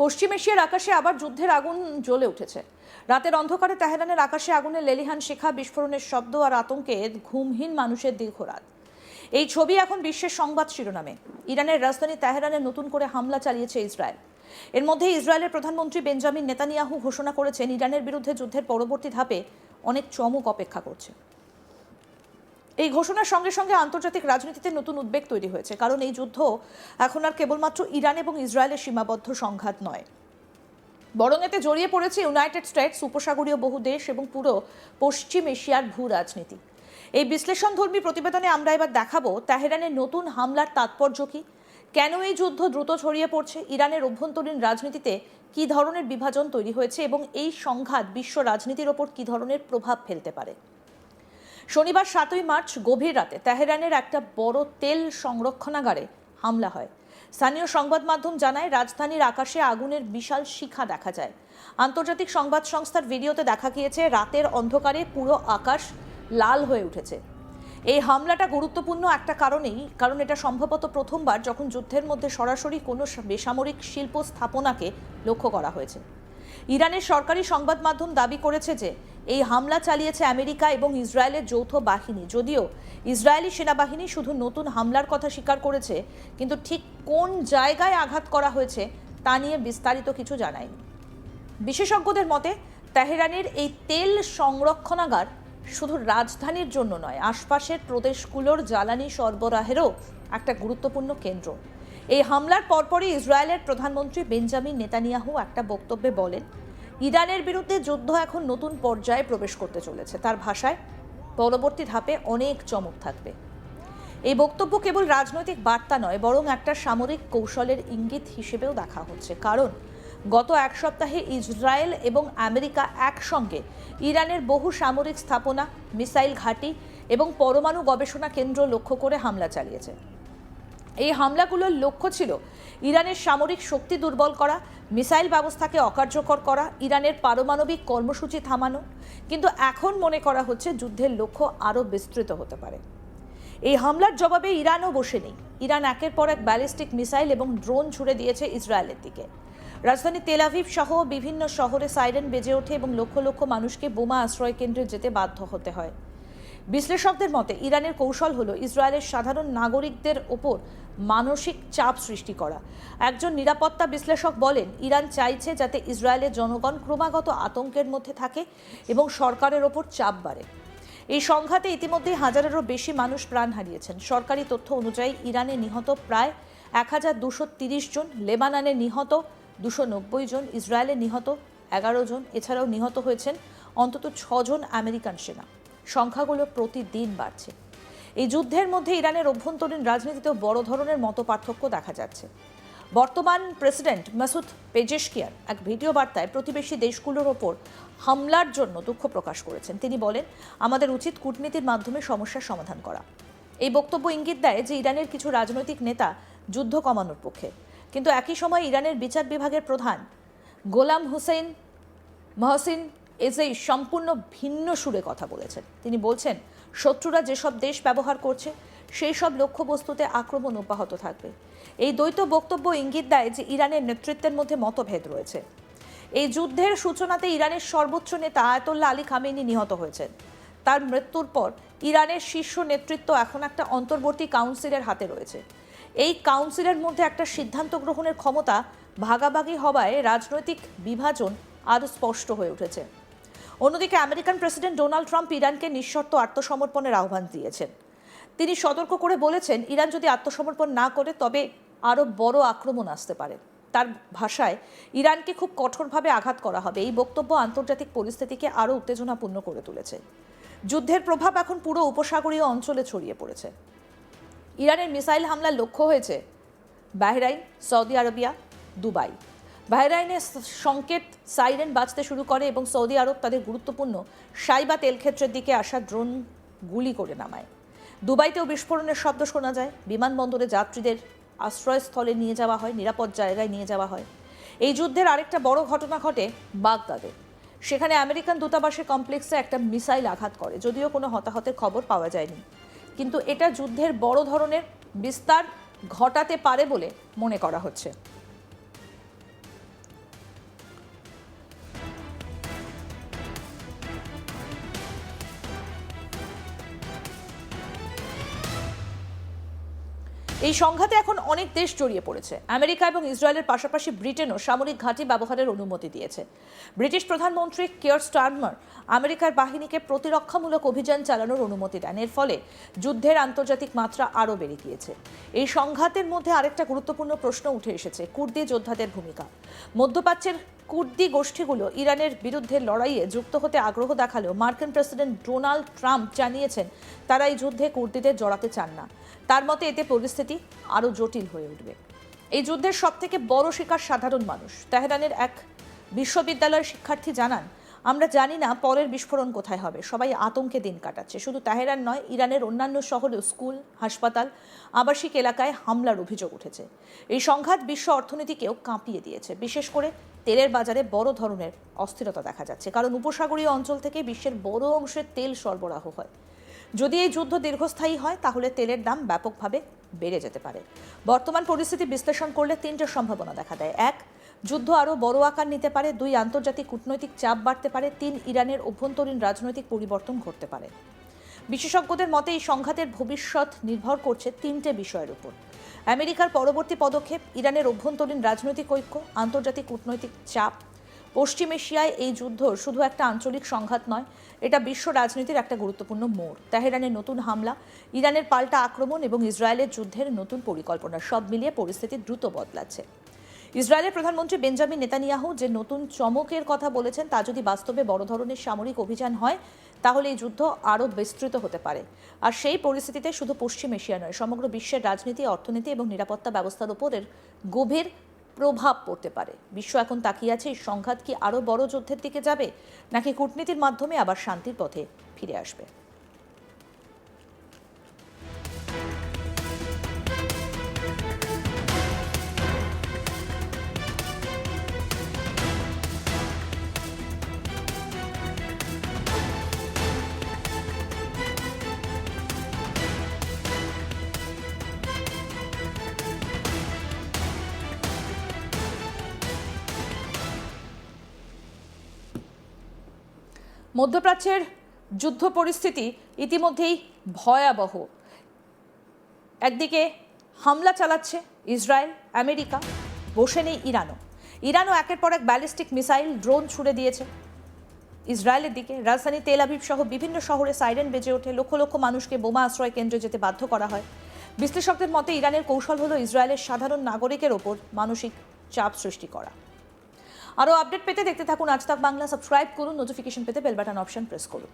পশ্চিম এশিয়ার আকাশে আবার যুদ্ধের আগুন জ্বলে উঠেছে। রাতের অন্ধকারে তেহরানের আকাশে আগুনের লেলিহান শিখা, বিস্ফোরণের শব্দ আর আতঙ্কে ঘুমহীন মানুষের দীর্ঘ রাত। এই ছবি এখন বিশ্বের সংবাদ শিরোনামে। ইরানের রাজধানী তেহরানে নতুন করে হামলা চালিয়েছে ইসরায়েল। এর মধ্যে ইসরায়েলের প্রধানমন্ত্রী বেঞ্জামিন নেতানিয়াহু ঘোষণা করেছেন ইরানের বিরুদ্ধে যুদ্ধের পরবর্তী ধাপে অনেক চমক অপেক্ষা করছে। এই ঘোষণার সঙ্গে সঙ্গে আন্তর্জাতিক রাজনীতিতে নতুন উদ্বেগ তৈরি হয়েছে, কারণ এই যুদ্ধ এখন আর কেবলমাত্র ইরান এবং ইসরায়েলের সীমাবদ্ধ সংঘাত নয়, বরং এতে জড়িয়ে পড়েছে ইউনাইটেড স্টেটস, উপসাগরীয় বহু দেশ এবং পুরো পশ্চিম এশিয়ার ভূ রাজনীতি। এই বিশ্লেষণধর্মী প্রতিবেদনে আমরা এবার দেখাবো তেহরানের নতুন হামলার তাৎপর্য কি, কেন এই যুদ্ধ দ্রুত ছড়িয়ে পড়ছে, ইরানের অভ্যন্তরীণ রাজনীতিতে কী ধরনের বিভাজন তৈরি হয়েছে এবং এই সংঘাত বিশ্ব রাজনীতির ওপর কী ধরনের প্রভাব ফেলতে পারে। শনিবার 7ই মার্চ গভীর রাতে তেহরানের একটা বড় তেল সংরক্ষণাগারে হামলা হয়। স্থানীয় সংবাদ মাধ্যম জানায় রাজধানীর আকাশে আগুনের বিশাল শিখা দেখা যায়। আন্তর্জাতিক সংবাদ সংস্থার ভিডিওতে দেখা গিয়েছে রাতের অন্ধকারে পুরো আকাশ লাল হয়ে উঠেছে। এই হামলাটা গুরুত্বপূর্ণ একটা কারণ এটা সম্ভবত প্রথমবার যখন যুদ্ধের মধ্যে সরাসরি কোনো বেসামরিক শিল্প স্থাপনাকে লক্ষ্য করা হয়েছে। ইরানের সরকারি সংবাদ মাধ্যম দাবি করেছে যে এই হামলা চালিয়েছে আমেরিকা এবং ইসরায়েলের যৌথ বাহিনী। যদিও ইসরায়েলি সেনাবাহিনী শুধু নতুন হামলার কথা স্বীকার করেছে, কিন্তু ঠিক কোন জায়গায় আঘাত করা হয়েছে তা নিয়ে বিস্তারিত কিছু জানায়নি। বিশেষজ্ঞদের মতে তেহরানের এই তেল সংরক্ষণাগার শুধু রাজধানীর জন্য নয়, আশপাশের প্রদেশগুলোর জ্বালানি সরবরাহেরও একটা গুরুত্বপূর্ণ কেন্দ্র। এই হামলার পরপরই ইসরায়েলের প্রধানমন্ত্রী বেঞ্জামিন নেতানিয়াহু একটা বক্তব্যে বলেন ইরানের বিরুদ্ধে যুদ্ধ এখন নতুন পর্যায়ে প্রবেশ করতে চলেছে। তার ভাষায় পরবর্তী ধাপে অনেক চমক থাকবে। এই বক্তব্য কেবল রাজনৈতিক বার্তা নয়, বরং একটা সামরিক কৌশলের ইঙ্গিত হিসেবেও দেখা হচ্ছে, কারণ গত এক সপ্তাহে ইসরায়েল এবং আমেরিকা একসঙ্গে ইরানের বহু সামরিক স্থাপনা, মিসাইল ঘাঁটি এবং পরমাণু গবেষণা কেন্দ্র লক্ষ্য করে হামলা চালিয়েছে। এই হামলাগুলোর লক্ষ্য ছিল ইরানের সামরিক শক্তি দুর্বল করা, মিসাইল ব্যবস্থাকে অকার্যকর করা, ইরানের পারমাণবিক কর্মসূচি থামানো। কিন্তু এখন মনে করা হচ্ছে যুদ্ধের লক্ষ্য আরও বিস্তৃত হতে পারে। এই হামলার জবাবে ইরানও বসে নেই। ইরান একের পর এক ব্যালিস্টিক মিসাইল এবং ড্রোন ছুড়ে দিয়েছে ইসরায়েলের দিকে। রাজধানী তেল আভিভ সহ বিভিন্ন শহরে সাইরেন বেজে ওঠে এবং লক্ষ লক্ষ মানুষকে বোমা আশ্রয় কেন্দ্রে যেতে বাধ্য হতে হয়। বিশ্লেষকদের মতে ইরানের কৌশল হলো ইসরায়েলের সাধারণ নাগরিকদের ওপর মানসিক চাপ সৃষ্টি করা। একজন নিরাপত্তা বিশ্লেষক বলেন ইরান চাইছে যাতে ইসরায়েলের জনগণ ক্রমাগত আতঙ্কের মধ্যে থাকে এবং সরকারের ওপর চাপ বাড়ে। এই সংঘাতে ইতিমধ্যে হাজারেরও বেশি মানুষ প্রাণ হারিয়েছেন। সরকারি তথ্য অনুযায়ী ইরানে নিহত প্রায় 1230 জন, লেবাননে নিহত 290 জন, ইসরায়েলে নিহত 11 জন। এছাড়াও নিহত হয়েছেন অন্তত 6 জন আমেরিকান সেনা। সংখ্যাগুলো প্রতিদিন বাড়ছে। এই যুদ্ধের মধ্যে ইরানের অভ্যন্তরীণ রাজনীতিতেও বড় ধরনের মতপার্থক্য দেখা যাচ্ছে। বর্তমান প্রেসিডেন্ট মাসুদ পেজেশকিয়ান এক ভিডিও বার্তায় প্রতিবেশী দেশগুলোর ওপর হামলার জন্য দুঃখ প্রকাশ করেছেন। তিনি বলেন আমাদের উচিত কূটনীতির মাধ্যমে সমস্যার সমাধান করা। এই বক্তব্য ইঙ্গিত দেয় যে ইরানের কিছু রাজনৈতিক নেতা যুদ্ধ কমানোর পক্ষে, কিন্তু একই সময় ইরানের বিচার বিভাগের প্রধান গোলাম হুসেইন মহসিন এজেই সম্পূর্ণ ভিন্ন সুরে কথা বলেছেন। তিনি বলছেন শত্রুরা যেসব দেশ ব্যবহার করছে সেই সব লক্ষ্যবস্তুতে আক্রমণ অব্যাহত থাকবে। এই দ্বৈত বক্তব্য ইঙ্গিত দেয় যে ইরানের নেতৃত্বের মধ্যে মতভেদ রয়েছে। এই যুদ্ধের সূচনাতে ইরানের সর্বোচ্চ নেতা আয়াতুল্লাহ আলী খামেনি নিহত হয়েছেন। তার মৃত্যুর পর ইরানের শীর্ষ নেতৃত্ব এখন একটা অন্তর্বর্তী কাউন্সিলের হাতে রয়েছে। এই কাউন্সিলের মধ্যে একটা সিদ্ধান্ত গ্রহণের ক্ষমতা ভাগাভাগি হওয়ায় রাজনৈতিক বিভাজন আরও স্পষ্ট হয়ে উঠেছে। অন্যদিকে আমেরিকান প্রেসিডেন্ট ডোনাল্ড ট্রাম্প ইরানকে নিঃশর্ত আত্মসমর্পণের আহ্বান দিয়েছেন। তিনি সতর্ক করে বলেছেন ইরান যদি আত্মসমর্পণ না করে তবে আরও বড় আক্রমণ আসতে পারে। তার ভাষায় ইরানকে খুব কঠোরভাবে আঘাত করা হবে। এই বক্তব্য আন্তর্জাতিক পরিস্থিতিকে আরও উত্তেজনাপূর্ণ করে তুলেছে। যুদ্ধের প্রভাব এখন পুরো উপসাগরীয় অঞ্চলে ছড়িয়ে পড়েছে। ইরানের মিসাইল হামলার লক্ষ্য হয়েছে বাহরাইন, সৌদি আরবিয়া, দুবাই। বাহরাইনের সংকেত সাইরেন বাজতে শুরু করে এবং সৌদি আরব তাদের গুরুত্বপূর্ণ সাইবা তেলক্ষেত্রের দিকে আসা ড্রোন গুলি করে নামায়। দুবাইতেও বিস্ফোরণের শব্দ শোনা যায়। বিমানবন্দরে যাত্রীদের আশ্রয়স্থলে নিয়ে যাওয়া হয়, নিরাপদ জায়গায় নিয়ে যাওয়া হয়। এই যুদ্ধের আরেকটা বড় ঘটনা ঘটে বাগদাদে। সেখানে আমেরিকান দূতাবাসের কমপ্লেক্সে একটা মিসাইল আঘাত করে। যদিও কোনো হতাহতের খবর পাওয়া যায়নি, কিন্তু এটা যুদ্ধের বড় ধরনের বিস্তার ঘটাতে পারে বলে মনে করা হচ্ছে। এই সংঘাতে এখন অনেক দেশ জড়িয়ে পড়েছে। আমেরিকা এবং ইসরায়েলের পাশাপাশি ব্রিটেনও সামরিক ঘাঁটি ব্যবহারের অনুমতি দিয়েছে। ব্রিটিশ প্রধানমন্ত্রী কিয়ার স্টারমার আমেরিকার বাহিনীকে প্রতিরক্ষামূলক অভিযান চালানোর অনুমতি দেন। এর ফলে যুদ্ধের আন্তর্জাতিক মাত্রা আরও বেড়ে গিয়েছে। এই সংঘাতের মধ্যে আরেকটা গুরুত্বপূর্ণ প্রশ্ন উঠে এসেছে, কুর্দি যোদ্ধাদের ভূমিকা। মধ্যপ্রাচ্যের কুর্দি গোষ্ঠীগুলো ইরানের বিরুদ্ধে লড়াইয়ে যুক্ত হতে আগ্রহ দেখালেও মার্কিন প্রেসিডেন্ট ডোনাল্ড ট্রাম্প জানিয়েছেন তারা এই যুদ্ধে কুর্দিদের জড়াতে চান না। তার মতে এতে পরিস্থিতি আরও জটিল হয়ে উঠবে। এই যুদ্ধের সবথেকে বড় শিকার সাধারণ মানুষ। তেহরানের এক বিশ্ববিদ্যালয়ের শিক্ষার্থী জানান, আমরা জানি না পরের বিস্ফোরণ কোথায় হবে। সবাই আতঙ্কে দিন কাটাচ্ছে। শুধু তেহরান নয়, ইরানের অন্যান্য শহরেও স্কুল, হাসপাতাল, আবাসিক এলাকায় হামলার অভিযোগ উঠেছে। এই সংঘাত বিশ্ব অর্থনীতিকেও কাঁপিয়ে দিয়েছে। বিশেষ করে তেলের বাজারে বড় ধরনের অস্থিরতা দেখা যাচ্ছে, কারণ উপসাগরীয় অঞ্চল থেকে বিশ্বের বড় অংশের তেল সরবরাহ হয়। যদি এই যুদ্ধ দীর্ঘস্থায়ী হয় তাহলে তেলের দাম ব্যাপকভাবে বেড়ে যেতে পারে। বর্তমান পরিস্থিতি বিশ্লেষণ করলে তিনটে সম্ভাবনা দেখা দেয়। 1, যুদ্ধ আরও বড় আকার নিতে পারে। 2, আন্তর্জাতিক কূটনৈতিক চাপ বাড়তে পারে। 3, ইরানের অভ্যন্তরীণ রাজনৈতিক পরিবর্তন ঘটতে পারে। বিশেষজ্ঞদের মতে এই সংঘাতের ভবিষ্যৎ নির্ভর করছে তিনটে বিষয়ের উপর: আমেরিকার পরবর্তী পদক্ষেপ, ইরানের অভ্যন্তরীণ রাজনৈতিক ঐক্য, আন্তর্জাতিক কূটনৈতিক চাপ। পশ্চিম এশিয়ায় এই যুদ্ধ শুধু একটা আঞ্চলিক সংঘাত নয়, এটা বিশ্ব রাজনীতির একটা গুরুত্বপূর্ণ মোড়। তেহরানের নতুন হামলা, ইরানের পাল্টা আক্রমণ এবং ইসরায়েলের যুদ্ধের নতুন পরিকল্পনা, সব মিলিয়ে পরিস্থিতি দ্রুত বদলাচ্ছে। ইসরায়েলের প্রধানমন্ত্রী বেঞ্জামিন নেতানিয়াহু যে নতুন চমকের কথা বলেছেন, তা যদি বাস্তবে বড় ধরনের সামরিক অভিযান হয় তাহলে এই যুদ্ধ আরও বিস্তৃত হতে পারে। আর সেই পরিস্থিতিতে শুধু পশ্চিম এশিয়া নয়, সমগ্র বিশ্বের রাজনীতি, অর্থনীতি এবং নিরাপত্তা ব্যবস্থার উপর এর গভীর প্রভাব পড়তে পারে। বিশ্ব এখন তাকিয়ে আছে এই সংঘাত কি আরও বড় যুদ্ধের দিকে যাবে, নাকি কূটনীতির মাধ্যমে আবার শান্তির পথে ফিরে আসবে। মধ্যপ্রাচ্যের যুদ্ধ পরিস্থিতি ইতিমধ্যেই ভয়াবহ। একদিকে হামলা চালাচ্ছে ইসরায়েল, আমেরিকা, বসে নেই ইরানও একের পর এক ব্যালিস্টিক মিসাইল, ড্রোন ছুড়ে দিয়েছে ইসরায়েলের দিকে। রাজধানী তেল আভিভ সহ বিভিন্ন শহরে সাইরেন বেজে ওঠে। লক্ষ লক্ষ মানুষকে বোমা আশ্রয় কেন্দ্রে যেতে বাধ্য করা হয়। বিশ্লেষকদের মতে ইরানের কৌশল হলো ইসরায়েলের সাধারণ নাগরিকের ওপর মানসিক চাপ সৃষ্টি করা। আরও আপডেট পেতে দেখতে থাকুন আজ তাক বাংলা। সাবস্ক্রাইব করুন, নোটিফিকেশন পেতে বেল বাটন অপশন প্রেস করুন।